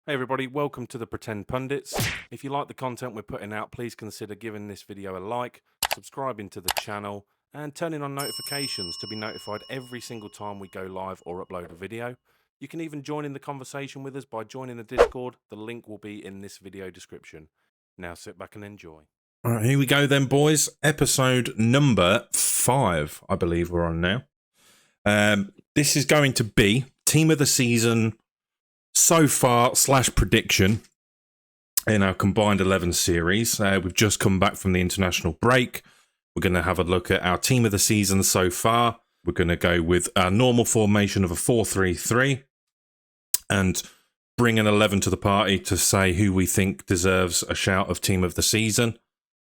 Hey everybody, welcome to the Pretend Pundits. If you like the content we're putting out, please consider giving this video a like, subscribing to the channel, and turning on notifications to be notified every single time we go live or upload a video. You can even join in the conversation with us by joining the Discord. The link will be in this video description. Now sit back and enjoy. All right, here we go then, boys. Episode number 5, I believe we're on now. This is going to be Team of the Season so far / prediction in our combined 11 series. We've just come back from the international break. We're going to have a look at our team of the season so far. We're going to go with our normal formation of a 4-3-3 and bring an 11 to the party to say who we think deserves a shout of team of the season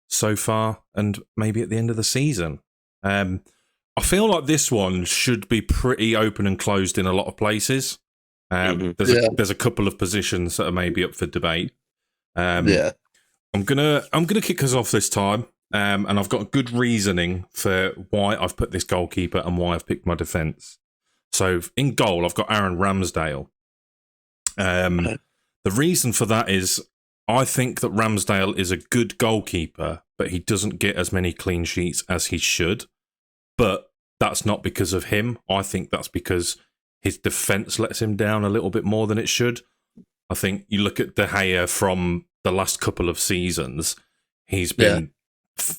so far and maybe at the end of the season. I feel like this one should be pretty open and closed in a lot of places. There's a couple of positions that are maybe up for debate. I'm gonna kick us off this time, and I've got good reasoning for why I've put this goalkeeper and why I've picked my defence. So in goal, I've got Aaron Ramsdale. The reason for that is I think that Ramsdale is a good goalkeeper, but he doesn't get as many clean sheets as he should. But that's not because of him. I think that's because his defence lets him down a little bit more than it should. I think you look at De Gea from the last couple of seasons, he's been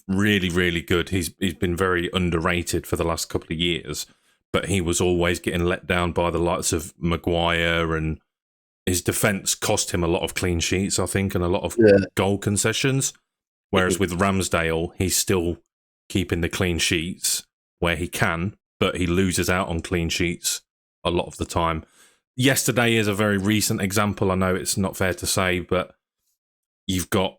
really, really good. He's been very underrated for the last couple of years, but he was always getting let down by the likes of Maguire, and his defence cost him a lot of clean sheets, I think, and a lot of goal concessions. Whereas with Ramsdale, he's still keeping the clean sheets where he can, but he loses out on clean sheets a lot of the time. Yesterday is a very recent example. I know it's not fair to say, but you've got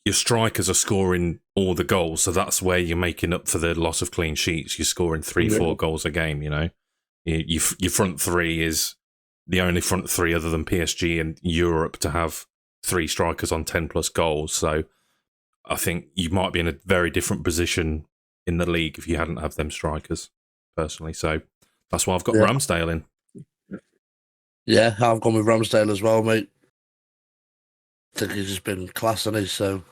your strikers are scoring all the goals, so that's where you're making up for the loss of clean sheets. You're scoring 3-4 goals a game. You know, your front three is the only front three other than PSG and Europe to have 3 strikers on 10+ goals. So I think you might be in a very different position in the league if you hadn't have them strikers, personally. So that's why I've got Ramsdale in. Yeah, I've gone with Ramsdale as well, mate. I think he's just been class, hasn't he? So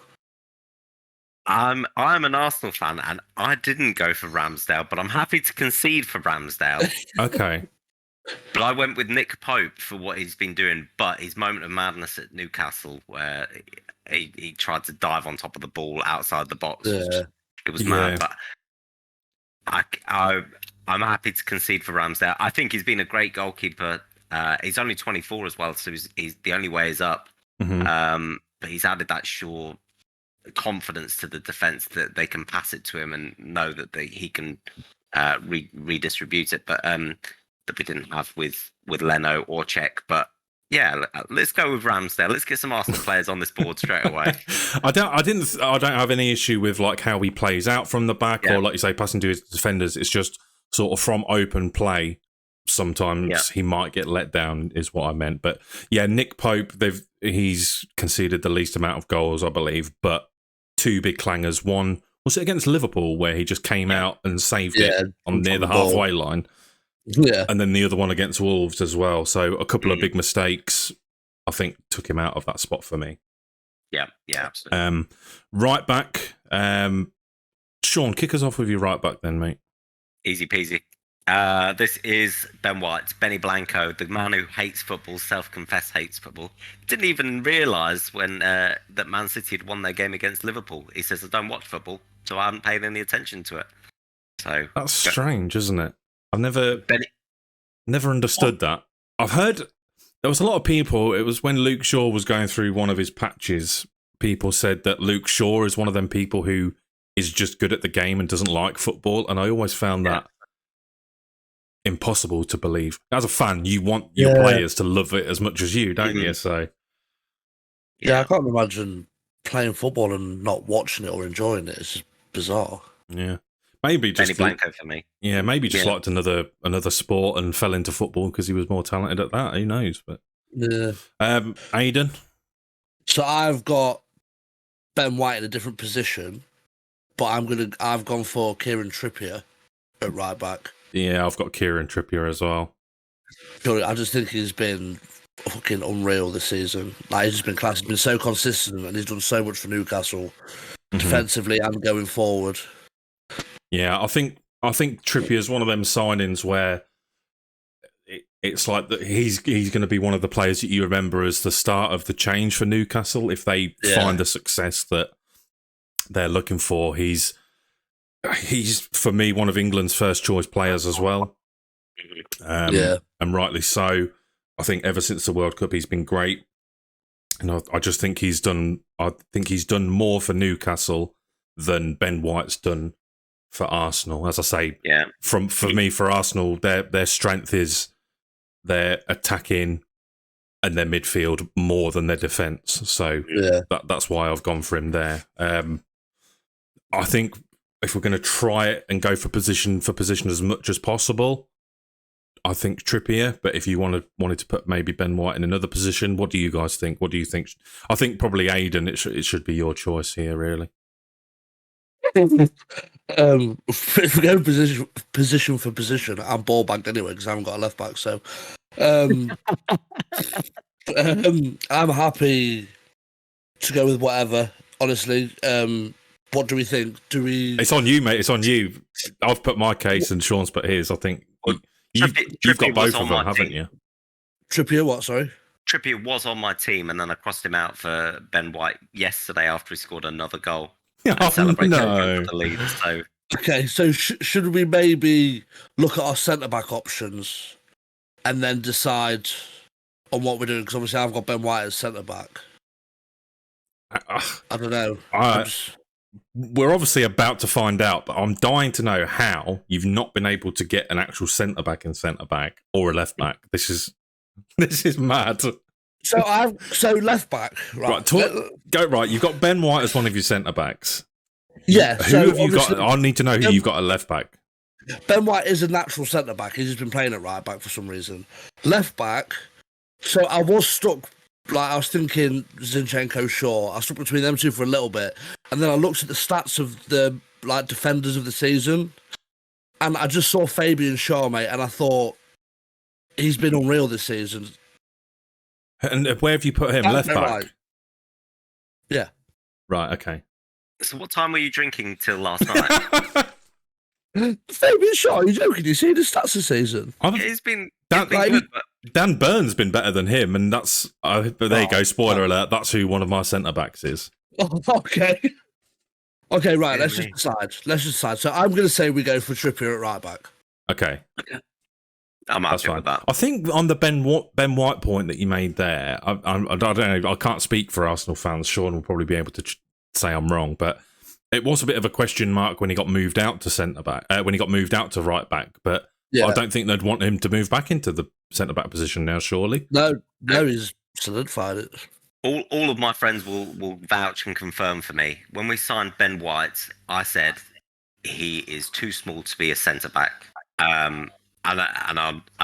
I'm an Arsenal fan, and I didn't go for Ramsdale, but I'm happy to concede for Ramsdale. Okay. But I went with Nick Pope for what he's been doing, but his moment of madness at Newcastle, where he tried to dive on top of the ball outside the box, it was mad. But I'm happy to concede for Ramsdale. I think he's been a great goalkeeper. He's only 24 as well, so he's the only way is up. But he's added that sure confidence to the defence that they can pass it to him and know that he can redistribute it. But that we didn't have with Leno or Cech. But yeah, let's go with Ramsdale. Let's get some Arsenal players on this board straight away. I don't have any issue with like how he plays out from the back or like you say, passing to his defenders. It's just sort of from open play. Sometimes he might get let down, is what I meant. But yeah, Nick Pope, he's conceded the least amount of goals, I believe, but 2 big clangers. One was it against Liverpool where he just came out and saved it on near the halfway line. Yeah, and then the other one against Wolves as well. So a couple of big mistakes, I think, took him out of that spot for me. Yeah, absolutely. Right back, Sean, kick us off with your right back then, mate. Easy peasy. This is Ben White, Benny Blanco, the man who hates football, self-confessed hates football. Didn't even realise when that Man City had won their game against Liverpool. He says, I don't watch football, so I haven't paid any attention to it. So that's strange, isn't it? I've never understood that. I've heard there was a lot of people, it was when Luke Shaw was going through one of his patches, people said that Luke Shaw is one of them people who is just good at the game and doesn't like football, and I always found that impossible to believe. As a fan, you want your players to love it as much as you, don't you? So I can't imagine playing football and not watching it or enjoying it. It's just bizarre. Yeah. Maybe just Benny Blanco for me. Yeah, maybe just liked another sport and fell into football because he was more talented at that. Who knows? But Aidan. So I've got Ben White in a different position, but I've gone for Kieran Trippier at right back. Yeah, I've got Kieran Trippier as well. I just think he's been fucking unreal this season. Like, he's just been class. He's been so consistent, and he's done so much for Newcastle defensively and going forward. Yeah, I think Trippier is one of them signings where it's like that he's going to be one of the players that you remember as the start of the change for Newcastle if they find the success that they're looking for. He's for me one of England's first choice players as well. And rightly so. I think ever since the World Cup he's been great, and I just think he's done more for Newcastle than Ben White's done for Arsenal. As I say, for Arsenal, their strength is their attacking and their midfield more than their defence. So that's why I've gone for him there. I think if we're going to try it and go for position as much as possible, I think Trippier. But if you wanted to put maybe Ben White in another position, what do you guys think? What do you think? I think probably Aiden. It should be your choice here, really. If we go position for position, I'm ball banked anyway because I haven't got a left back. So I'm happy to go with whatever. Honestly, what do we think? It's on you, mate. It's on you. I've put my case and Sean's put his. I think you've got both of them, haven't you? Trippier, what? Sorry. Trippier was on my team, and then I crossed him out for Ben White yesterday after he scored another goal. The lead. So okay, so should we maybe look at our centre back options and then decide on what we're doing? Because obviously I've got Ben White as centre back. I don't know. We're obviously about to find out, but I'm dying to know how you've not been able to get an actual centre back and centre back or a left back. This is mad. So left back, right? Go right. You've got Ben White as one of your centre backs. Yeah. Who have you got? I need to know who you've got at left back. Ben White is a natural centre back. He's just been playing at right back for some reason. Left back. So I was stuck. Like I was thinking Zinchenko, Shaw. I was stuck between them two for a little bit, and then I looked at the stats of the defenders of the season, and I just saw Fabian Shaw, mate, and I thought he's been unreal this season. And where have you put him? Left back? Right. Yeah. Right, okay. So what time were you drinking till last night? Fabian Shaw, are you joking? You see the stats this season? He's been good, but Dan Burns been better than him, and that's... but there you go, spoiler alert, that's who one of my centre-backs is. Oh, okay. Okay, right, let's just decide. So I'm going to say we go for Trippier at right back. Okay. I'm happy with that. I think on the Ben White point that you made there, I don't know, I can't speak for Arsenal fans. Sean will probably be able to say I'm wrong, but it was a bit of a question mark when he got moved out to centre back, when he got moved out to right back. But I don't think they'd want him to move back into the centre back position now. Surely, no, he's solidified it. All of my friends will vouch and confirm for me. When we signed Ben White, I said he is too small to be a centre back. I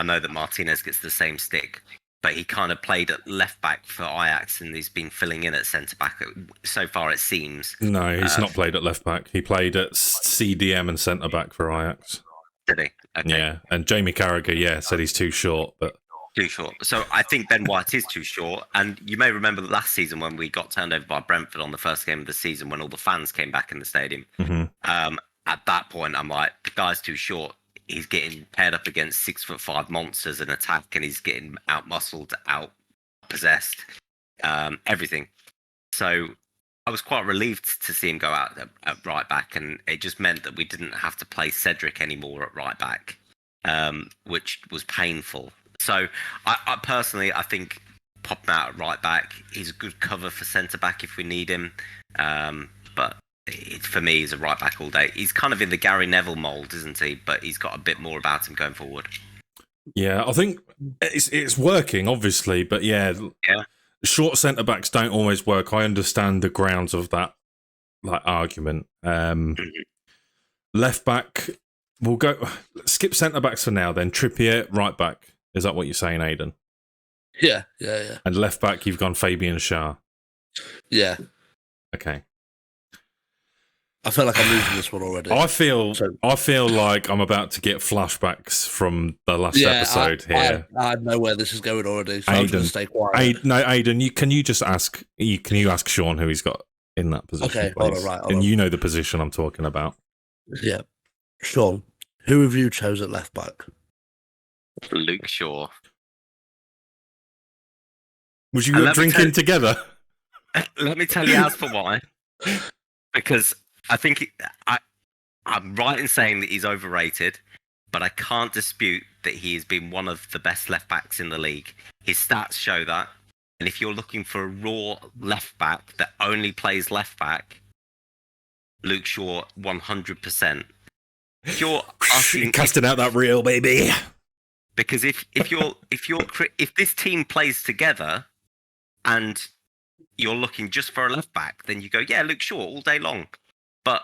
know that Martinez gets the same stick, but he kind of played at left back for Ajax, and he's been filling in at centre back so far. It seems. No, he's not played at left back. He played at CDM and centre back for Ajax. Did he? Okay. Yeah, and Jamie Carragher, said he's too short, but too short. So I think Ben White is too short. And you may remember last season when we got turned over by Brentford on the first game of the season, when all the fans came back in the stadium. Mm-hmm. At that point, I'm like, the guy's too short. He's getting paired up against 6'5" monsters in attack, and he's getting out-muscled, out-possessed, everything. So I was quite relieved to see him go out at right back, and it just meant that we didn't have to play Cedric anymore at right back, which was painful. So I personally, I think pop him out at right back. He's a good cover for centre back if we need him, but for me, he's a right back all day. He's kind of in the Gary Neville mould, isn't he? But he's got a bit more about him going forward. Yeah, I think it's working, obviously, but yeah. Short centre backs don't always work. I understand the grounds of that argument. Left back, we'll go skip centre backs for now. Then Trippier, right back. Is that what you're saying, Aidan? Yeah. And left back, you've gone Fabian Schär. Yeah. Okay. I feel like I'm losing this one already. I feel like I'm about to get flashbacks from the last episode here. I know where this is going already, so I'm just going to stay quiet. Aiden, can you just ask? Can you ask Sean who he's got in that position? Okay, please? hold on. And you know the position I'm talking about. Yeah, Sean, who have you chose at left back? Luke Shaw. Was you drinking together? Let me tell you as for why. Because I think I'm right in saying that he's overrated, but I can't dispute that he has been one of the best left backs in the league. His stats show that. And if you're looking for a raw left back that only plays left back, Luke Shaw 100%. If you're asking, casting out that reel, baby. Because if this team plays together and you're looking just for a left back, then you go, yeah, Luke Shaw all day long. But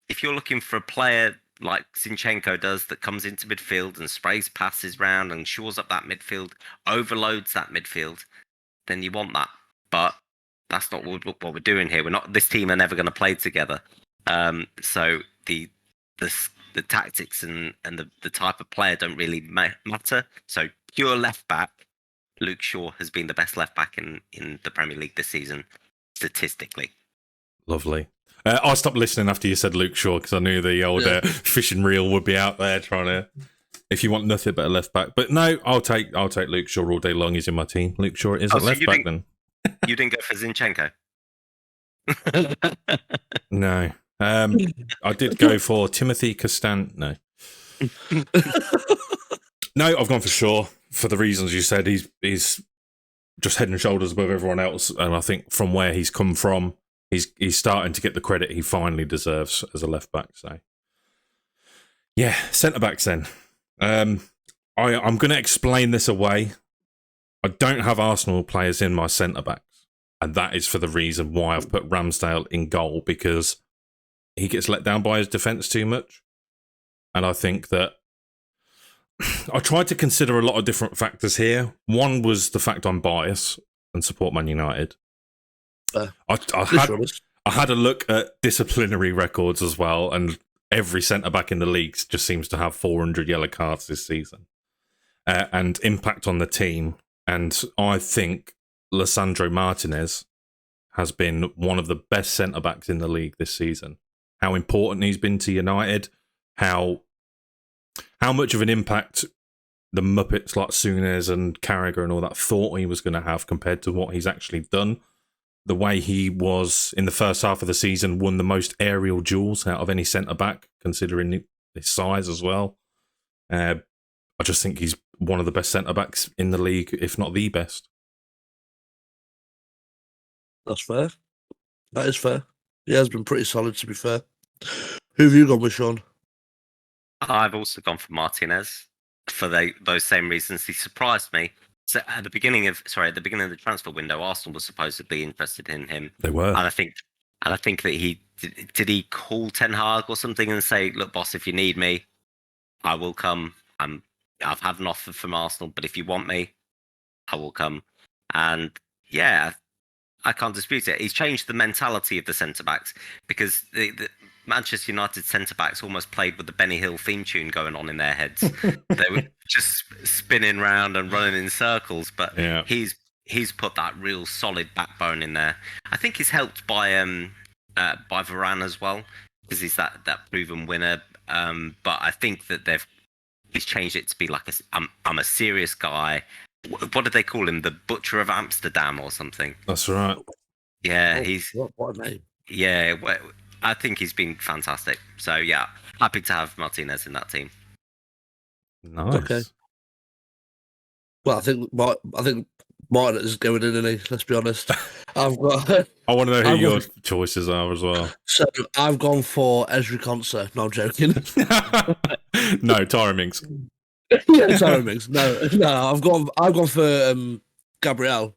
if you're looking for a player like Zinchenko does that comes into midfield and sprays passes round and shores up that midfield, overloads that midfield, then you want that. But that's not what we're doing here. This team are never going to play together. So the tactics and the type of player don't really matter. So pure left back, Luke Shaw has been the best left back in the Premier League this season, statistically. Lovely. I stopped listening after you said Luke Shaw because I knew the old fishing reel would be out there trying to. If you want nothing but a left back, but no, I'll take Luke Shaw all day long. He's in my team. Luke Shaw is a left back. Then you didn't go for Zinchenko. No, I did go for Timothy Castan. No, no, I've gone for Shaw for the reasons you said. He's just head and shoulders above everyone else, and I think from where he's come from, he's starting to get the credit he finally deserves as a left back. So, yeah, centre backs then. I'm going to explain this away. I don't have Arsenal players in my centre backs, and that is for the reason why I've put Ramsdale in goal, because he gets let down by his defence too much, and I think that I tried to consider a lot of different factors here. One was the fact I'm biased and support Man United. I had a look at disciplinary records as well, and every centre-back in the league just seems to have 400 yellow cards this season. And impact on the team. And I think Lisandro Martinez has been one of the best centre-backs in the league this season. How important he's been to United, how much of an impact the Muppets like Souness and Carragher and all that thought he was going to have compared to what he's actually done. The way he was in the first half of the season, won the most aerial duels out of any centre-back, considering his size as well. I just think he's one of the best centre-backs in the league, if not the best. That's fair. That is fair. He has been pretty solid, to be fair. Who have you gone with, Sean? I've also gone for Martinez for those same reasons. He surprised me. So at the beginning of the transfer window, Arsenal was supposedly interested in him. They were, and I think that he did he call Ten Hag or something and say, "Look, boss, if you need me, I will come. I've had an offer from Arsenal, but if you want me, I will come." And yeah, I can't dispute it. He's changed the mentality of the centre backs, because the Manchester United centre backs almost played with the Benny Hill theme tune going on in their heads. They were just spinning round and running in circles. But yeah, he's put that real solid backbone in there. I think he's helped by Varane as well, because he's that proven winner. But I think that he's changed it to be like I'm a serious guy. What did they call him? The Butcher of Amsterdam or something? That's right. Yeah, what a name. Yeah, I think he's been fantastic. So yeah, happy to have Martinez in that team. Nice. Okay. Well, I think Martin is going in, isn't he? Let's be honest. I want to know who your choices are as well. So I've gone for Ezri Konsa. No, I'm joking. No, Tyra Minks. Yeah, Tyra Minks. No, I've gone for Gabriel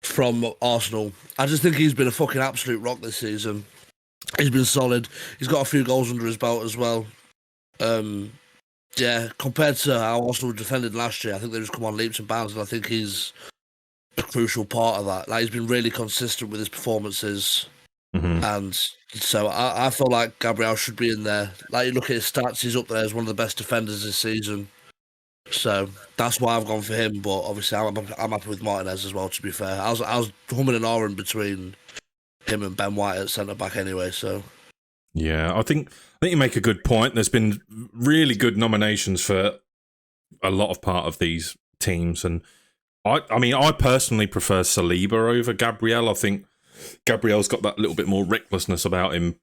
from Arsenal. I just think he's been a fucking absolute rock this season. He's been solid. He's got a few goals under his belt as well. Yeah, compared to how Arsenal defended last year, I think they've just come on leaps and bounds, and I think he's a crucial part of that. Like, he's been really consistent with his performances. Mm-hmm. And so I feel like Gabriel should be in there. Like, you look at his stats, he's up there as one of the best defenders this season. So that's why I've gone for him. But obviously, I'm happy with Martinez as well. To be fair, I was humming and hawing between him and Ben White at centre back anyway. So yeah, I think you make a good point. There's been really good nominations for a lot of part of these teams, and I mean, I personally prefer Saliba over Gabriel. I think Gabriel's got that little bit more recklessness about him.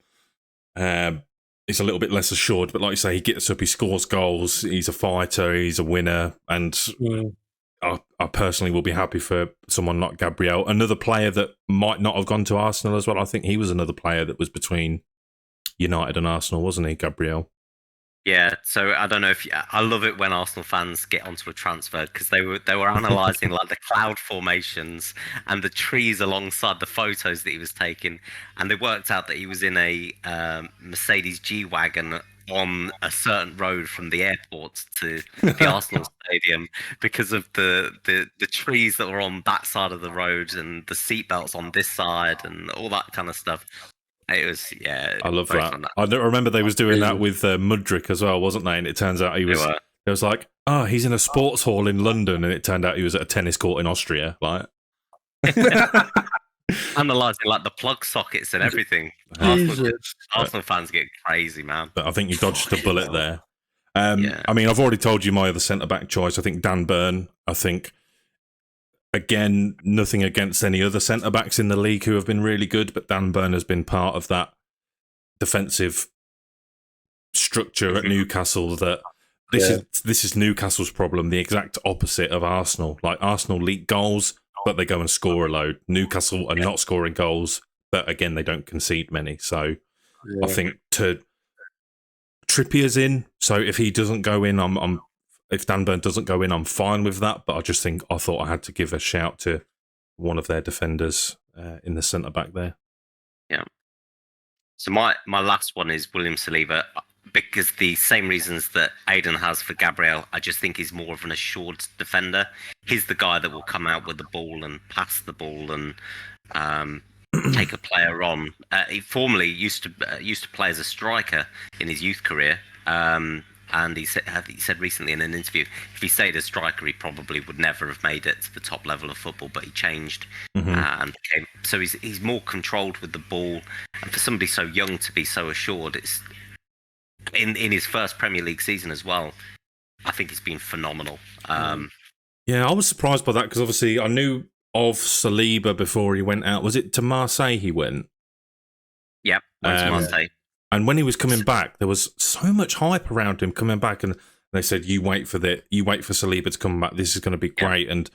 He's a little bit less assured, but like you say, he gets up, he scores goals, he's a fighter, he's a winner, and I personally will be happy for someone like Gabriel. Another player that might not have gone to Arsenal as well. I think he was another player that was between United and Arsenal, wasn't he, Gabriel? Yeah, so I don't know if I love it when Arsenal fans get onto a transfer because they were analysing like the cloud formations and the trees alongside the photos that he was taking, and they worked out that he was in a Mercedes G-Wagon on a certain road from the airport to the Arsenal stadium because of the trees that were on that side of the road and the seatbelts on this side and all that kind of stuff. It was, yeah. I love that. I don't remember they was doing that with Mudryk as well, wasn't they? And it turns out he was. It was like, oh, he's in a sports hall in London, and it turned out he was at a tennis court in Austria. Like, analysing like the plug sockets and everything. Arsenal fans get crazy, man. But I think you dodged a bullet there. I mean, I've already told you my other centre back choice. I think Dan Burn. I think. Again, nothing against any other centre-backs in the league who have been really good, but Dan Burn has been part of that defensive structure at Newcastle that this is Newcastle's problem, the exact opposite of Arsenal. Like, Arsenal leak goals, but they go and score a load. Newcastle are not scoring goals, but again, they don't concede many. So I think Trippier's in, so if he doesn't go in, if Dan Burn doesn't go in, I'm fine with that. But I thought I had to give a shout to one of their defenders in the centre back there. Yeah. So my last one is William Saliba, because the same reasons that Aiden has for Gabriel, I just think he's more of an assured defender. He's the guy that will come out with the ball and pass the ball and take a player on. He formerly used to play as a striker in his youth career. And he said recently in an interview, if he stayed as striker, he probably would never have made it to the top level of football. But he changed and became. So he's more controlled with the ball. And for somebody so young to be so assured, it's in his first Premier League season as well. I think it's been phenomenal. Yeah, I was surprised by that because obviously I knew of Saliba before he went out. Was it to Marseille he went? Yeah, went to Marseille. And when he was coming back, there was so much hype around him coming back, and they said, "You wait for Saliba to come back. This is going to be great." And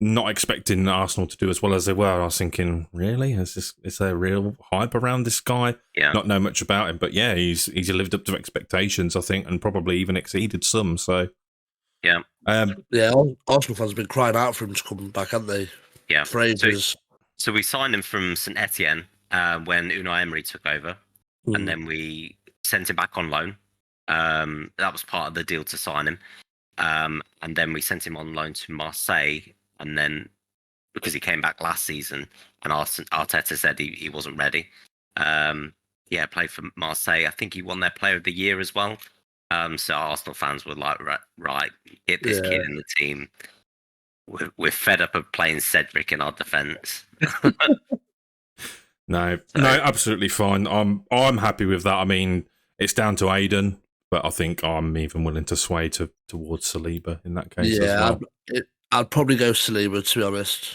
not expecting Arsenal to do as well as they were. I was thinking, really, is there real hype around this guy? Yeah. Not know much about him, but yeah, he's lived up to expectations, I think, and probably even exceeded some. So yeah, Arsenal fans have been crying out for him to come back, haven't they? Yeah, for ages. So we signed him from St Etienne when Unai Emery took over. And then we sent him back on loan. That was part of the deal to sign him. And then we sent him on loan to Marseille. And then, because he came back last season, and Arteta said he wasn't ready. Played for Marseille. I think he won their Player of the Year as well. So Arsenal fans were like, right, get this kid in the team. We're fed up of playing Cedric in our defence. No, absolutely fine. I'm happy with that. I mean, it's down to Aiden, but I think I'm even willing to sway towards Saliba in that case as well. I'd probably go Saliba, to be honest.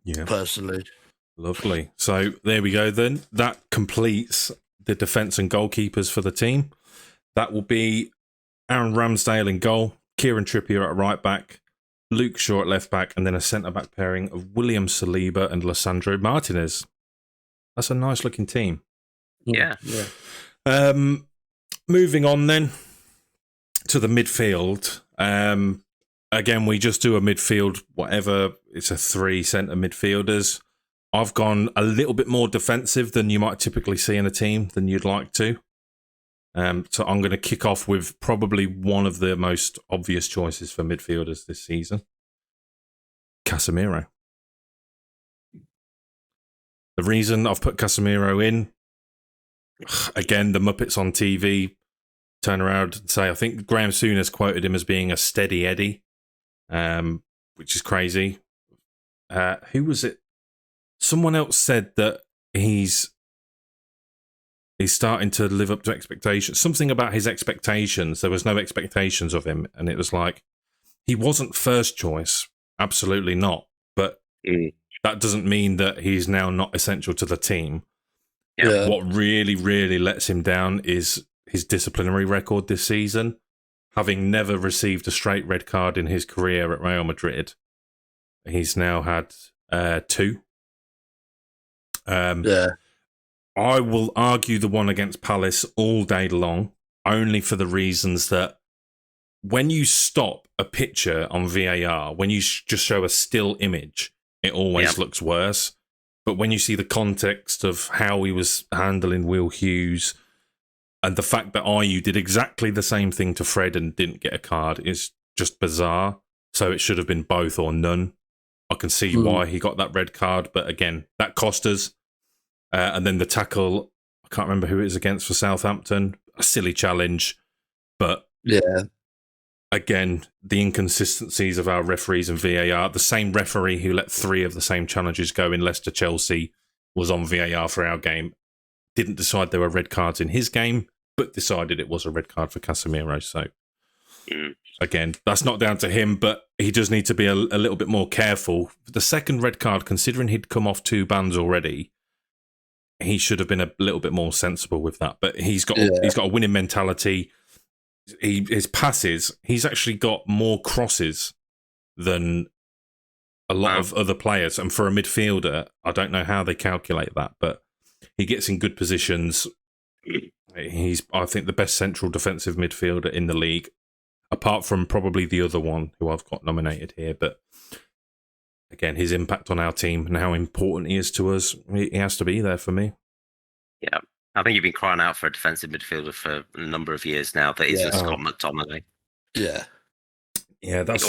Yeah, personally. Lovely. So there we go. Then that completes the defence and goalkeepers for the team. That will be Aaron Ramsdale in goal, Kieran Trippier at right back, Luke Shaw at left back, and then a centre back pairing of William Saliba and Lisandro Martinez. That's a nice looking team. Yeah. Moving on then to the midfield. Again, we just do a midfield, whatever. It's a 3 centre midfielders. I've gone a little bit more defensive than you might typically see in a team than you'd like to. So I'm going to kick off with probably one of the most obvious choices for midfielders this season. Casemiro. The reason I've put Casemiro in again, the Muppets on TV turn around and say, I think Graham Souness quoted him as being a steady Eddie, which is crazy. Who was it? Someone else said that he's starting to live up to expectations. Something about his expectations. There was no expectations of him, and it was like he wasn't first choice. Absolutely not. But that doesn't mean that he's now not essential to the team. Yeah. What really, really lets him down is his disciplinary record this season. Having never received a straight red card in his career at Real Madrid, he's now had 2. I will argue the one against Palace all day long, only for the reasons that when you stop a picture on VAR, when you just show a still image, it always looks worse. But when you see the context of how he was handling Will Hughes and the fact that Ayew did exactly the same thing to Fred and didn't get a card is just bizarre. So it should have been both or none. I can see why he got that red card, but again, that cost us. And then the tackle, I can't remember who it is against for Southampton. A silly challenge. But again, the inconsistencies of our referees and VAR. The same referee who let 3 of the same challenges go in Leicester-Chelsea was on VAR for our game. Didn't decide there were red cards in his game, but decided it was a red card for Casemiro. So, again, that's not down to him, but he does need to be a little bit more careful. The second red card, considering he'd come off 2 bans already, he should have been a little bit more sensible with that. But he's got a winning mentality. His passes, he's actually got more crosses than a lot of other players. And for a midfielder, I don't know how they calculate that, but he gets in good positions. He's, I think, the best central defensive midfielder in the league, apart from probably the other one who I've got nominated here. But again, his impact on our team and how important he is to us, he has to be there for me. Yeah. I think you've been crying out for a defensive midfielder for a number of years now that isn't Scott McTominay. Yeah. Yeah, that's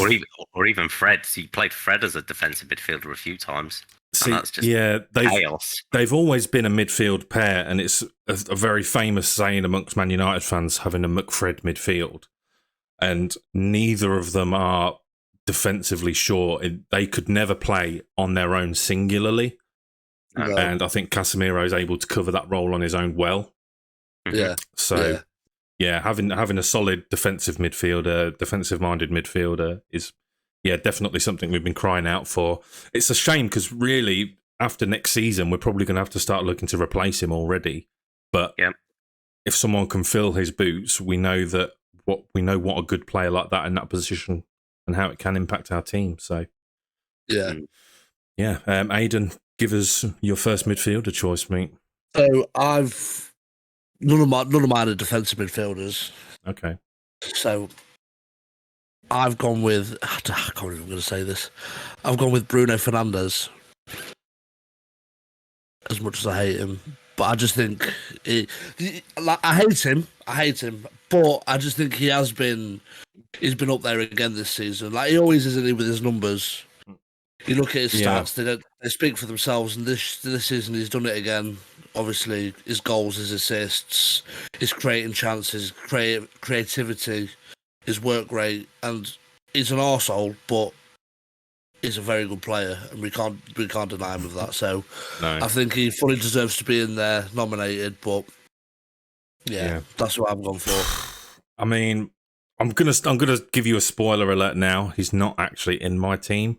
or even Fred. So you played Fred as a defensive midfielder a few times. See, and that's just chaos. They've always been a midfield pair, and it's a very famous saying amongst Man United fans, having a McFred midfield. And neither of them are defensively sure. They could never play on their own singularly. No. And I think Casemiro is able to cover that role on his own well. Yeah. So, having a solid defensive midfielder, defensive-minded midfielder is, definitely something we've been crying out for. It's a shame because really, after next season, we're probably going to have to start looking to replace him already. But if someone can fill his boots, we know what a good player like that in that position and how it can impact our team. So, Aidan, give us your first midfielder choice, mate. So none of mine are defensive midfielders. Okay. So I've gone with, I can't believe I'm going to say this. I've gone with Bruno Fernandes. As much as I hate him, but I just think I hate him, but I just think he's been up there again this season. Like he always is, with his numbers. You look at his stats; they speak for themselves. And this season, he's done it again. Obviously, his goals, his assists, his creating chances, creativity, his work rate, and he's an arsehole, but he's a very good player, and we can't deny him of that. So, I think he fully deserves to be in there, nominated. But that's what I've gone for. I mean, I'm gonna give you a spoiler alert now. He's not actually in my team.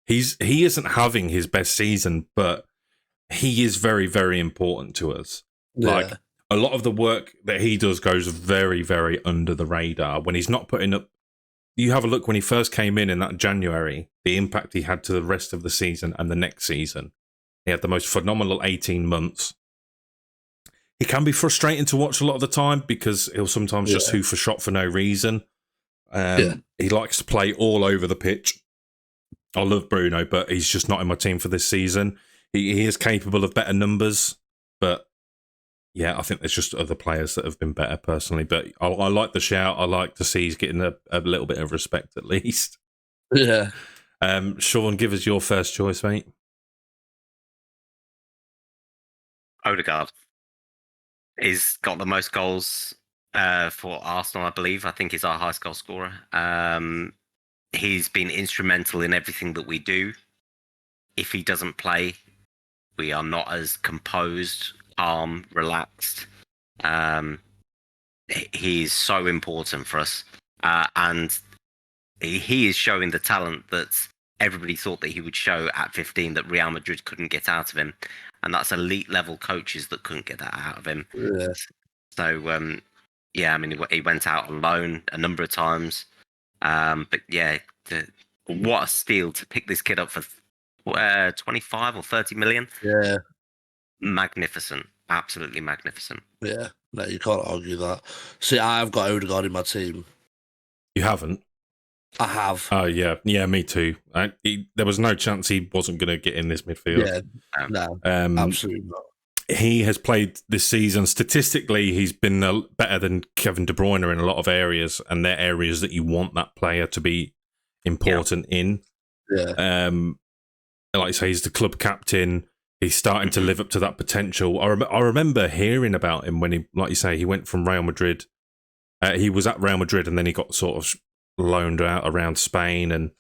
He isn't having his best season, but he is very, very important to us. Yeah. Like a lot of the work that he does goes very, very under the radar. When he's not putting up, you have a look when he first came in that January, the impact he had to the rest of the season and the next season. He had the most phenomenal 18 months. He can be frustrating to watch a lot of the time because he'll sometimes just hoof a shot for no reason. He likes to play all over the pitch. I love Bruno, but he's just not in my team for this season. He is capable of better numbers, but I think there's just other players that have been better personally. But I like the shout. I like to see he's getting a little bit of respect at least. Yeah. Sean, give us your first choice, mate. Odegaard. He's got the most goals for Arsenal, I believe. I think he's our highest goal scorer. He's been instrumental in everything that we do. If he doesn't play, we are not as composed, calm, relaxed. He's so important for us, and he is showing the talent that everybody thought that he would show at 15 that Real Madrid couldn't get out of him, and that's elite level coaches that couldn't get that out of him. Yeah. So yeah, I mean, he went out on loan a number of times, but yeah, what a steal to pick this kid up for 25 or 30 million. Yeah. Magnificent, absolutely magnificent. Yeah. No, you can't argue that. See, I've got Odegaard in my team. You haven't? I have. Oh, yeah. Yeah, me too. There was no chance he wasn't going to get in this midfield. Yeah. No, absolutely not. He has played this season. Statistically, he's been better than Kevin De Bruyne in a lot of areas, and they're areas that you want that player to be important in. Yeah. Like you say, he's the club captain. He's starting to live up to that potential. I remember hearing about him when he, like you say, he went from Real Madrid. He was at Real Madrid, and then he got sort of loaned out around Spain. And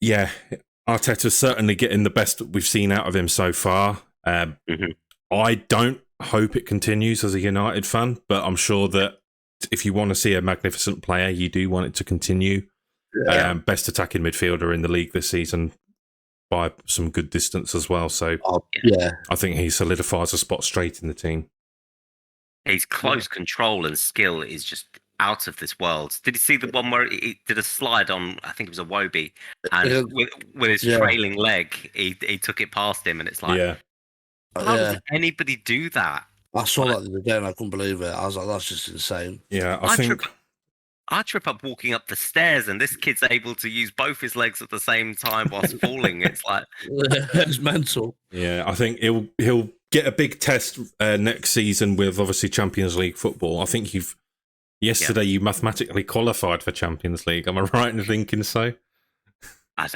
yeah, Arteta's certainly getting the best that we've seen out of him so far. I don't hope it continues as a United fan, but I'm sure that if you want to see a magnificent player, you do want it to continue. Best attacking midfielder in the league this season by some good distance as well. So I think he solidifies a spot straight in the team. His close control and skill is just out of this world. Did you see the one where he did a slide on, I think it was a Wobie, and with his trailing leg, he took it past him, and it's like, how does anybody do that? I saw that the other day and I couldn't believe it. I was like, that's just insane. Yeah, I trip up walking up the stairs, and this kid's able to use both his legs at the same time whilst falling. It's like it's mental. Yeah, I think he'll get a big test next season with obviously Champions League football. I think yesterday you mathematically qualified for Champions League. Am I right in thinking so? I've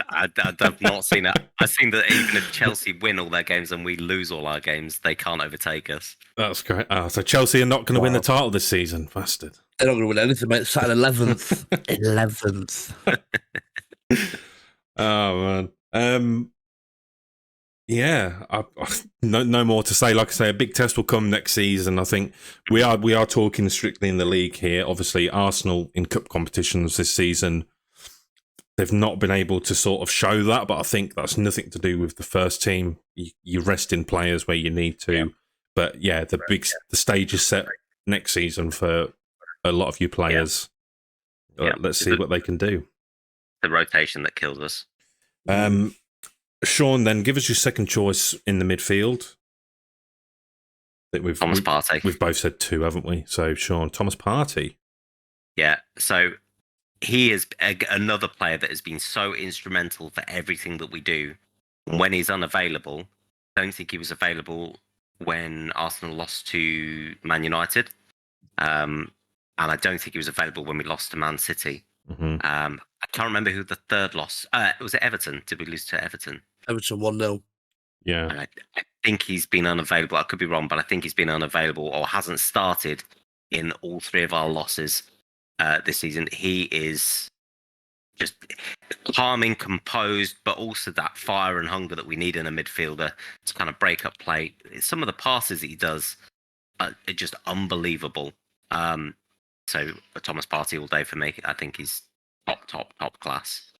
not seen it. I've seen that even if Chelsea win all their games and we lose all our games, they can't overtake us. That's great. So Chelsea are not going to win the title this season, bastard. They're not going to win anything, mate. Sat in 11th. 11th. Oh, man. Yeah, no more to say. Like I say, a big test will come next season. I think we are talking strictly in the league here. Obviously, Arsenal in cup competitions this season, they've not been able to sort of show that, but I think that's nothing to do with the first team. You rest in players where you need to. Yeah. But yeah, the stage is set next season for a lot of you players. Yeah. Let's see what they can do. The rotation that kills us. Sean, then give us your second choice in the midfield. Thomas Partey. We've both said two, haven't we? So, Sean, Thomas Partey. Yeah, so he is another player that has been so instrumental for everything that we do. When he's unavailable, I don't think he was available when Arsenal lost to Man United. And I don't think he was available when we lost to Man City. Mm-hmm. I can't remember who the third loss. Was it Everton? Did we lose to Everton? Everton 1-0. Yeah. And I think he's been unavailable. I could be wrong, but I think he's been unavailable or hasn't started in all three of our losses this season. He is just calming, composed, but also that fire and hunger that we need in a midfielder to kind of break up play. Some of the passes that he does are just unbelievable. So Thomas Partey all day for me. I think he's top class.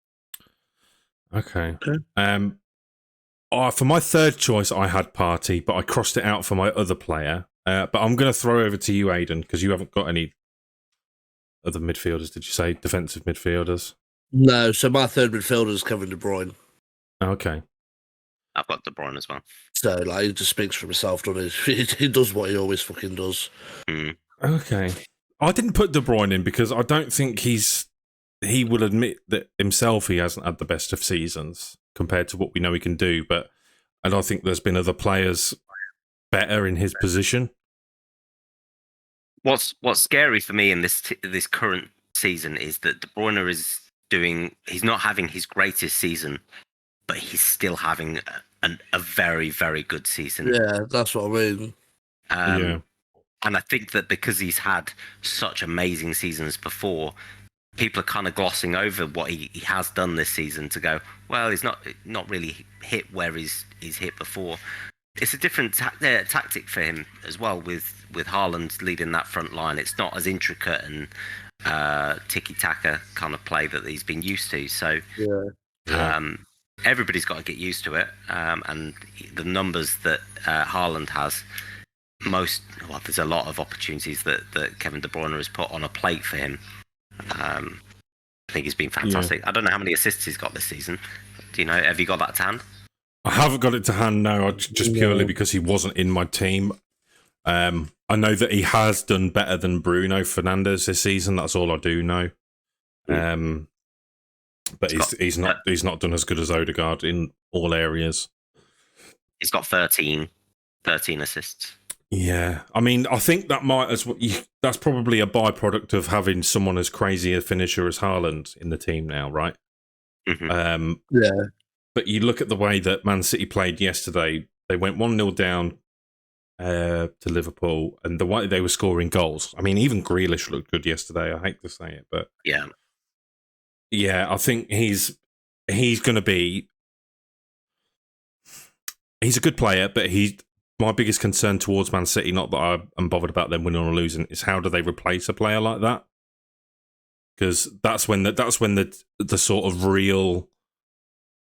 Okay. For my third choice, I had Partey, but I crossed it out for my other player. But I'm going to throw over to you, Aidan, because you haven't got any other midfielders. Did you say defensive midfielders? No. So my third midfielder is Kevin De Bruyne. Okay. I've got De Bruyne as well. So like, he just speaks for himself, doesn't he? He does what he always fucking does. Mm. Okay. I didn't put De Bruyne in because I don't think he will admit that himself he hasn't had the best of seasons compared to what we know he can do. And I think there's been other players better in his position. What's scary for me in this current season is that De Bruyne he's not having his greatest season, but he's still having a very, very good season. Yeah, that's what I mean. Yeah. And I think that because he's had such amazing seasons before, people are kind of glossing over what he has done this season to go, well, he's not really hit where he's hit before. It's a different tactic for him as well, with Haaland leading that front line. It's not as intricate and tiki-taka kind of play that he's been used to. So everybody's got to get used to it. And the numbers that Haaland has, there's a lot of opportunities that Kevin De Bruyne has put on a plate for him. I think he's been fantastic. I don't know how many assists he's got this season. Do you know? Have you got that to hand? I haven't got it to hand now, just purely because he wasn't in my team. I know that he has done better than Bruno Fernandes this season. That's all I do know. But he's not done as good as Odegaard in all areas. He's got 13 assists. Yeah, I mean, I think that that's probably a byproduct of having someone as crazy a finisher as Haaland in the team now, right? Yeah. But you look at the way that Man City played yesterday. They went 1-0 down to Liverpool, and the way they were scoring goals. I mean, even Grealish looked good yesterday. I hate to say it, but yeah, I think he's going to be. He's a good player, but my biggest concern towards Man City, not that I'm bothered about them winning or losing, is how do they replace a player like that? Because that's when the sort of real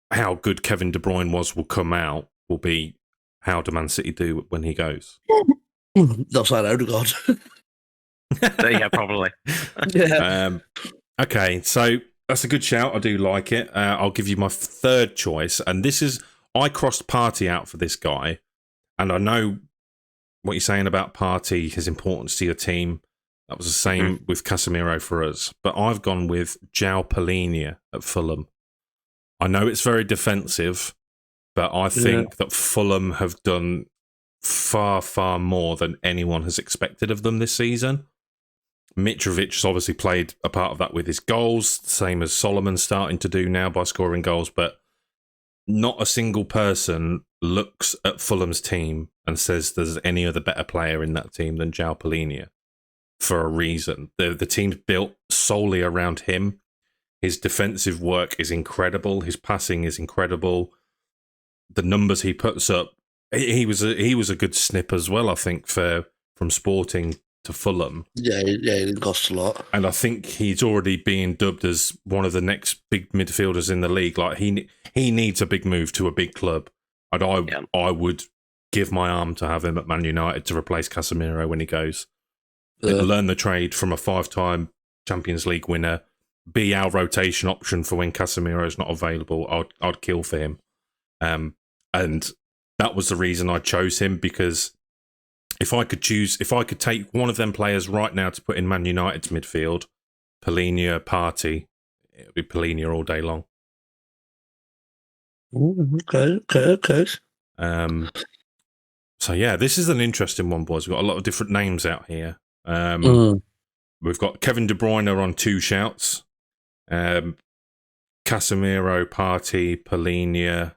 how good Kevin De Bruyne will come out. Will be how do Man City do when he goes? They'll sign Odegaard. Yeah, probably. Yeah. Okay, so that's a good shout. I do like it. I'll give you my third choice, and this is I crossed Partey out for this guy, and I know what you're saying about Partey, his importance to your team. That was the same with Casemiro for us, but I've gone with João Palhinha at Fulham. I know it's very defensive, but I think that Fulham have done far, far more than anyone has expected of them this season. Mitrovic has obviously played a part of that with his goals, same as Solomon's starting to do now by scoring goals, but not a single person looks at Fulham's team and says there's any other better player in that team than João Palhinha for a reason. The team's built solely around him. His defensive work is incredible. His passing is incredible. The numbers he puts up, he was a good snip as well, I think, from Sporting to Fulham. Yeah, he didn't cost a lot. And I think he's already being dubbed as one of the next big midfielders in the league. Like he needs a big move to a big club. And I would give my arm to have him at Man United to replace Casemiro when he goes. Learn the trade from a 5-time Champions League winner. Be our rotation option for when Casemiro is not available. I'd kill for him. And that was the reason I chose him, because if I could take one of them players right now to put in Man United's midfield, Palhinha, Partey, it would be Palhinha all day long. Okay. So yeah, this is an interesting one, boys. We've got a lot of different names out here. We've got Kevin De Bruyne on 2 shouts. Casemiro, Partey, Palhinha.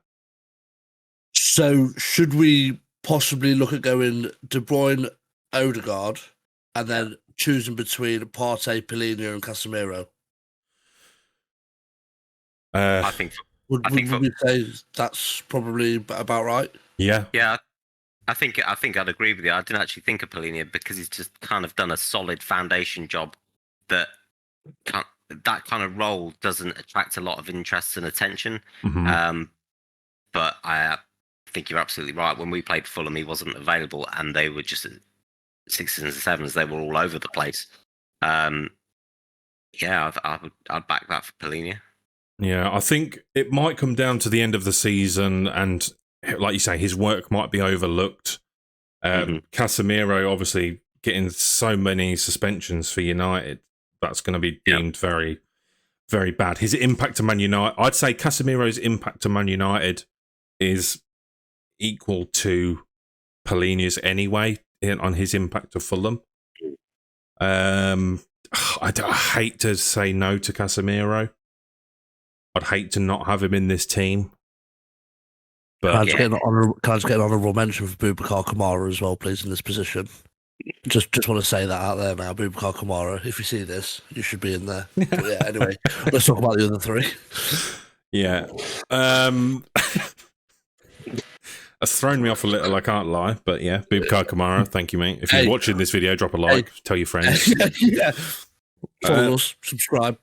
So should we possibly look at going De Bruyne, Odegaard, and then choosing between Partey, Palhinha, and Casemiro? I think. Would we say that's probably about right? Yeah. I think I'd agree with you. I didn't actually think of Palhinha because he's just kind of done a solid foundation job that kind of role doesn't attract a lot of interest and attention. But I think you're absolutely right. When we played Fulham, he wasn't available, and they were just 6s and 7s. They were all over the place. I'd back that for Palhinha. Yeah, I think it might come down to the end of the season, and like you say, his work might be overlooked. Casemiro, obviously, getting so many suspensions for United, that's going to be deemed very, very bad. His impact to Man United, I'd say Casemiro's impact to Man United is equal to Palhinha's anyway on his impact to Fulham. I hate to say no to Casemiro. I'd hate to not have him in this team. Can I But just get an honourable mention for Boubacar Kamara as well, please, in this position? Just want to say that out there now, Boubacar Kamara. If you see this, you should be in there. But yeah, anyway, let's talk about the other three. yeah, that's thrown me off a little. I can't lie, but yeah, Boubacar Kamara. Thank you, mate. If you're watching this video, drop a like, tell your friends. Yeah. Follow us, subscribe.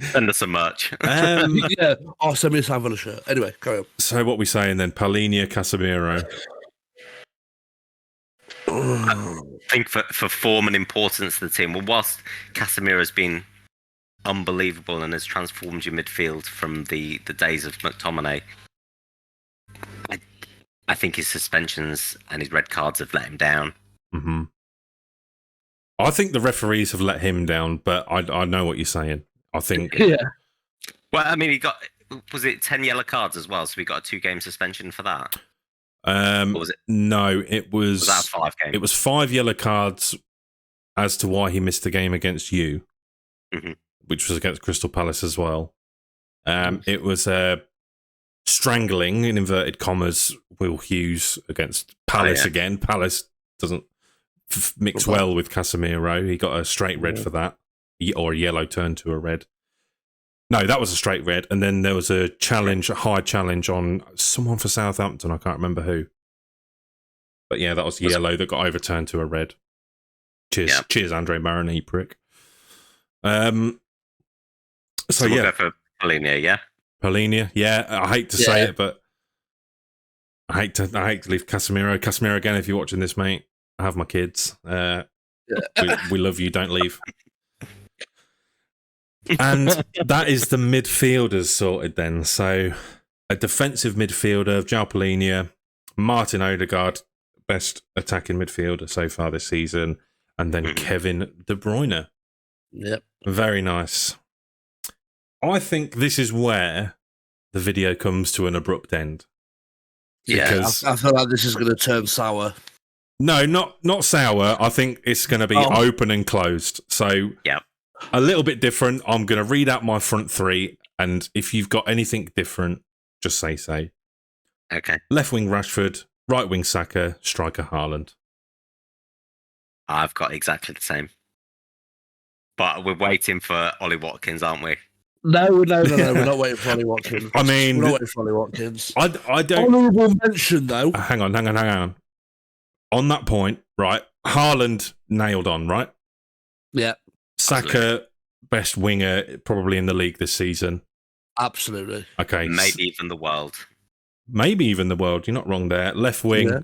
Send us some merch. Yeah. Oh, send me a Sam Villa shirt. Anyway, carry on. So what we saying then? Palhinha, Casemiro. I think for form and importance to the team, well, whilst Casemiro's been unbelievable and has transformed your midfield from the days of McTominay, I think his suspensions and his red cards have let him down. Mm-hmm. I think the referees have let him down, but I know what you're saying. I think... Yeah. Well, I mean, he got... Was it 10 yellow cards as well? So we got a 2-game suspension for that? Or was it? No, it was... Was that 5 games? It was 5 yellow cards as to why he missed the game against you, which was against Crystal Palace as well. It was strangling, in inverted commas, Will Hughes against Palace again. Palace doesn't mix well with Casemiro. He got a straight red for that, or a yellow turned to a red. No, that was a straight red. And then there was a challenge, a high challenge on someone for Southampton. I can't remember who. But yeah, that was yellow that got overturned to a red. Cheers, cheers, Andre Marini, prick. So we'll go for Palhinha, yeah? Palhinha, yeah. I hate to say it, but I hate to leave Casemiro. Casemiro, again, if you're watching this, mate, I have my kids. We love you. Don't leave. And that is the midfielders sorted then. So a defensive midfielder of João Palhinha, Martin Odegaard, best attacking midfielder so far this season, and then Kevin De Bruyne. Yep. Very nice. I think this is where the video comes to an abrupt end. Because I feel like this is going to turn sour. No, not sour. I think it's going to be open and closed. So a little bit different. I'm going to read out my front three, and if you've got anything different, just say. Okay. Left wing Rashford, right wing Saka, striker Haaland. I've got exactly the same. But we're waiting for Ollie Watkins, aren't we? No, we're not waiting for Ollie Watkins. I mean, we're not waiting for Ollie Watkins. I don't... Honourable mention, though. Hang on. On that point, right, Haaland nailed on, right? Yeah. Saka, absolutely. Best winger probably in the league this season. Absolutely. Okay. Maybe even the world. Maybe even the world. You're not wrong there. Left wing. Yeah.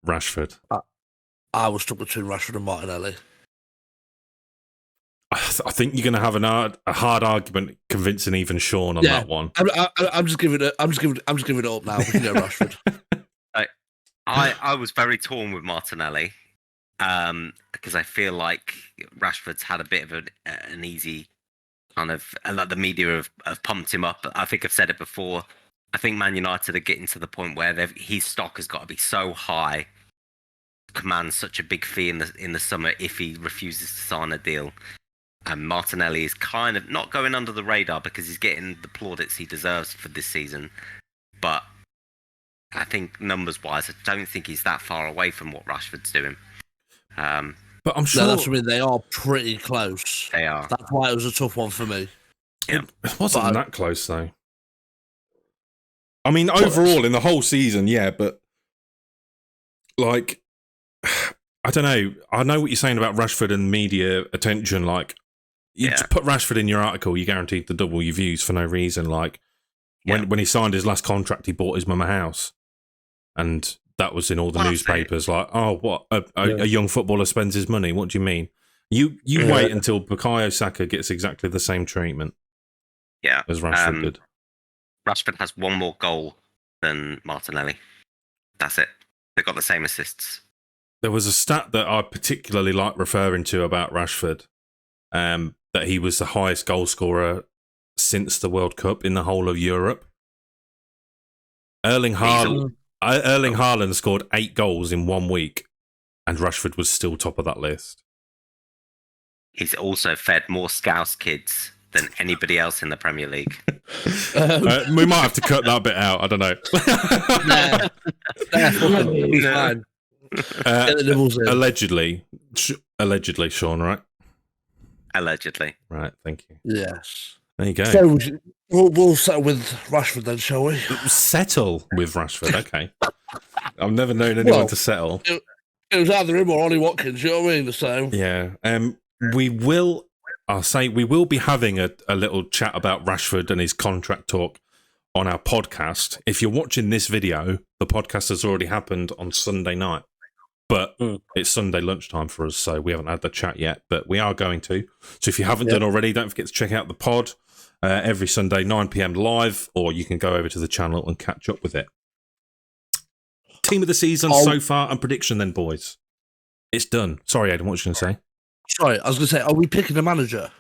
Rashford. I was stuck between Rashford and Martinelli. I think you're going to have a hard argument convincing even Sean on that one. I'm just giving it up now. We can go Rashford. I was very torn with Martinelli because I feel like Rashford's had a bit of an easy kind of, like the media have pumped him up. I think I've said it before. I think Man United are getting to the point where his stock has got to be so high, commands such a big fee in the summer if he refuses to sign a deal. And Martinelli is kind of not going under the radar because he's getting the plaudits he deserves for this season. But I think numbers-wise, I don't think he's that far away from what Rashford's doing. But I'm sure... No, that's what I mean. They are pretty close. They are. That's why it was a tough one for me. Yeah. It wasn't that close, though. I mean, overall, in the whole season, yeah, but... Like... I don't know. I know what you're saying about Rashford and media attention, like... You just put Rashford in your article, you guaranteed to double your views for no reason. Like, when he signed his last contract, he bought his mum a house. And that was in all the newspapers. Like, oh, what? A young footballer spends his money? What do you mean? You wait until Bukayo Saka gets exactly the same treatment as Rashford did. Rashford has one more goal than Martinelli. That's it. They've got the same assists. There was a stat that I particularly like referring to about Rashford. That he was the highest goal scorer since the World Cup in the whole of Europe. Erling Haaland scored 8 goals in 1 week, and Rashford was still top of that list. He's also fed more Scouse kids than anybody else in the Premier League. We might have to cut that bit out. I don't know. Fine. Get the nibbles in. Allegedly, Sean, right? Allegedly. Right, thank you. Yes. There you go. So we'll settle with Rashford then, shall we? Settle with Rashford, okay. I've never known anyone to settle. It was either him or Ollie Watkins, you know what I mean? So yeah. We will be having a little chat about Rashford and his contract talk on our podcast. If you're watching this video, the podcast has already happened on Sunday night. But it's Sunday lunchtime for us, so we haven't had the chat yet, but we are going to. So if you haven't done already, don't forget to check out the pod every Sunday, 9 p.m. live, or you can go over to the channel and catch up with it. Team of the season so far and prediction then, boys. It's done. Sorry, Aidan, what was you going to say? Sorry, I was going to say, are we picking a manager?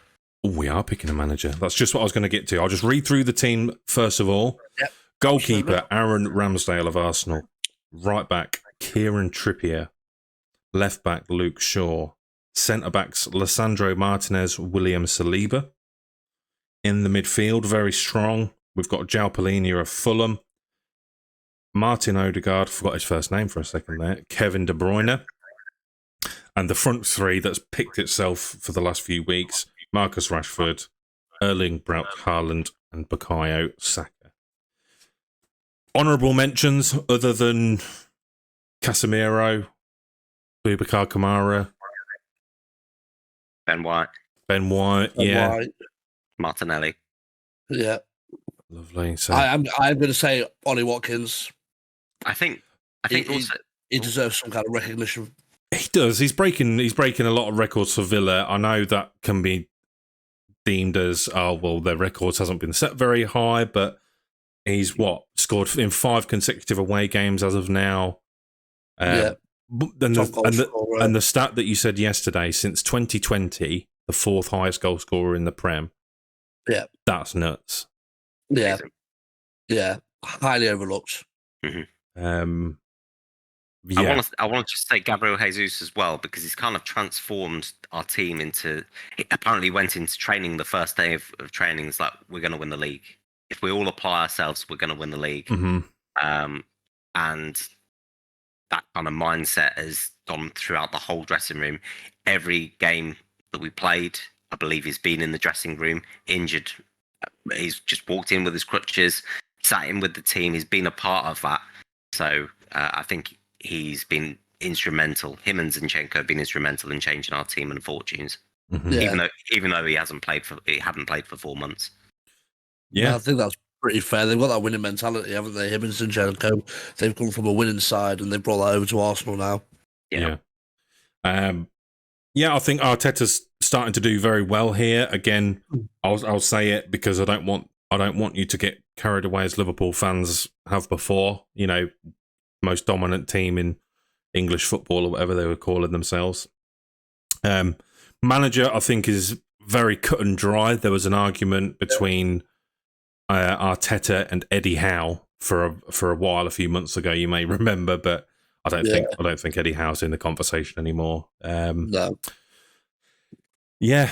Oh, we are picking a manager. That's just what I was going to get to. I'll just read through the team first of all. Yep. Goalkeeper, Aaron Ramsdale of Arsenal. Right back, Kieran Trippier. Left back, Luke Shaw. Centre backs, Lissandro Martinez, William Saliba. In the midfield, very strong. We've got João Palhinha of Fulham. Martin Odegaard, forgot his first name for a second there. Kevin De Bruyne. And the front three that's picked itself for the last few weeks, Marcus Rashford, Erling Braut Haaland, and Bukayo Saka. Honourable mentions other than Casemiro, Boubacar Kamara, Ben White, White. Martinelli. Yeah. Lovely. So I'm going to say Ollie Watkins. I think also he deserves some kind of recognition. he does. He's breaking a lot of records for Villa. I know that can be deemed as, their records hasn't been set very high, but he's scored in 5 consecutive away games as of now. And the stat that you said yesterday, since 2020, the 4th highest goal scorer in the Prem. Yeah, that's nuts. Yeah, highly overlooked. Mm-hmm. Yeah. I want to just say Gabriel Jesus as well, because he's kind of transformed our team into. He apparently went into training the first day of training. It's like, we're going to win the league. If we all apply ourselves, we're going to win the league. Mm-hmm. And that kind of mindset has gone throughout the whole dressing room. Every game that we played, I believe he's been in the dressing room injured. He's just walked in with his crutches, sat in with the team. He's been a part of that. So I think he's been instrumental. Him and Zinchenko have been instrumental in changing our team and fortunes. Mm-hmm. Yeah. Even though he hadn't played for 4 months. Yeah, I think that's pretty fair. They've got that winning mentality, haven't they? Him and Zinchenko, they've come from a winning side and they've brought that over to Arsenal now. Yeah. I think Arteta's starting to do very well here. Again, I'll say it because I don't want you to get carried away as Liverpool fans have before. You know, most dominant team in English football or whatever they were calling themselves. Manager, I think, is very cut and dry. There was an argument between Arteta and Eddie Howe for a while a few months ago. You may remember, but I don't think Eddie Howe's in the conversation anymore. No. Yeah.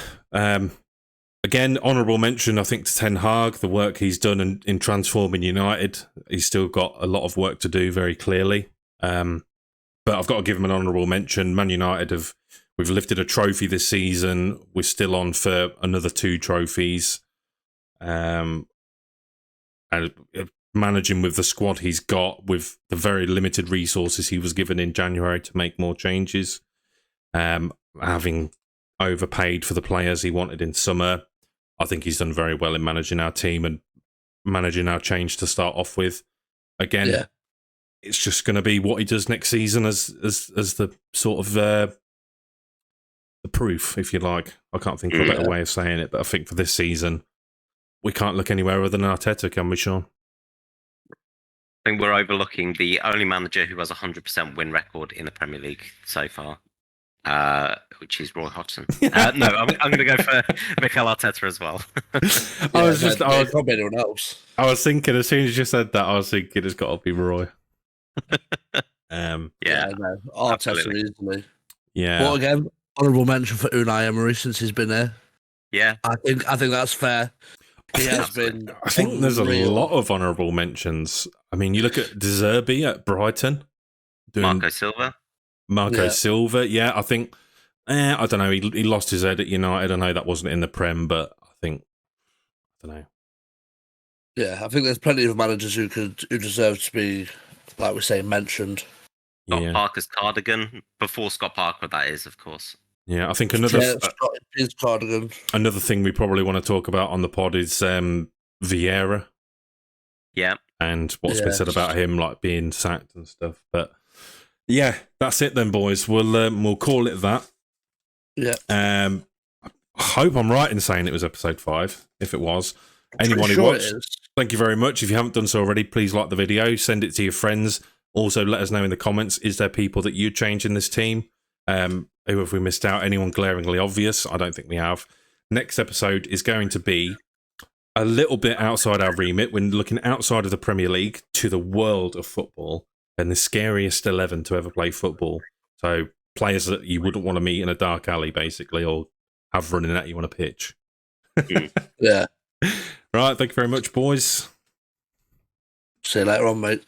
Again, honourable mention, I think, to Ten Hag, the work he's done in transforming United. He's still got a lot of work to do, very clearly. But I've got to give him an honourable mention. Man United we've lifted a trophy this season. We're still on for another 2 trophies. And managing with the squad he's got, with the very limited resources he was given in January to make more changes, having overpaid for the players he wanted in summer, I think he's done very well in managing our team and managing our change to start off with. Again, it's just going to be what he does next season as the sort of the proof, if you like. I can't think of a better way of saying it, but I think for this season, we can't look anywhere other than Arteta, can we, Sean? I think we're overlooking the only manager who has a 100% win record in the Premier League so far, which is Roy Hodgson. No, I'm going to go for Mikel Arteta as well. Probably anyone else. I was thinking, as soon as you said that, I was thinking it's got to be Roy. Arteta easily. Yeah. But again, honourable mention for Unai Emery since he's been there. Yeah, I think that's fair. He has been. I think there's a unreal. lot of honourable mentions. I mean, you look at De Zerbi at Brighton, doing Marco Silva. Marco Yeah. Silva. Yeah, I think. I don't know. He lost his head at United. I know that wasn't in the Prem, but I think I don't know. Yeah, I think there's plenty of managers who deserve to be, like we say, mentioned. Scott Yeah, Parker's cardigan before Scott Parker. That is, of course. yeah. I think Yeah, Scott is Cardigan. another thing we probably want to talk about on the pod is Vieira. Yeah. And what's been said about him, like being sacked and stuff. But yeah, that's it then, boys. We'll call it that. Yeah. I hope I'm right in saying it was episode 5. If it was, anyone who watched, thank you very much. If you haven't done so already, please like the video, send it to your friends. Also, let us know in the comments: is there people that you change in this team? Who have we missed out? Anyone glaringly obvious? I don't think we have. Next episode is going to be a little bit outside our remit. We're looking outside of the Premier League to the world of football and the scariest 11 to ever play football. So players that you wouldn't want to meet in a dark alley, basically, or have running at you on a pitch. Yeah. Right. Thank you very much, boys. See you later on, mate.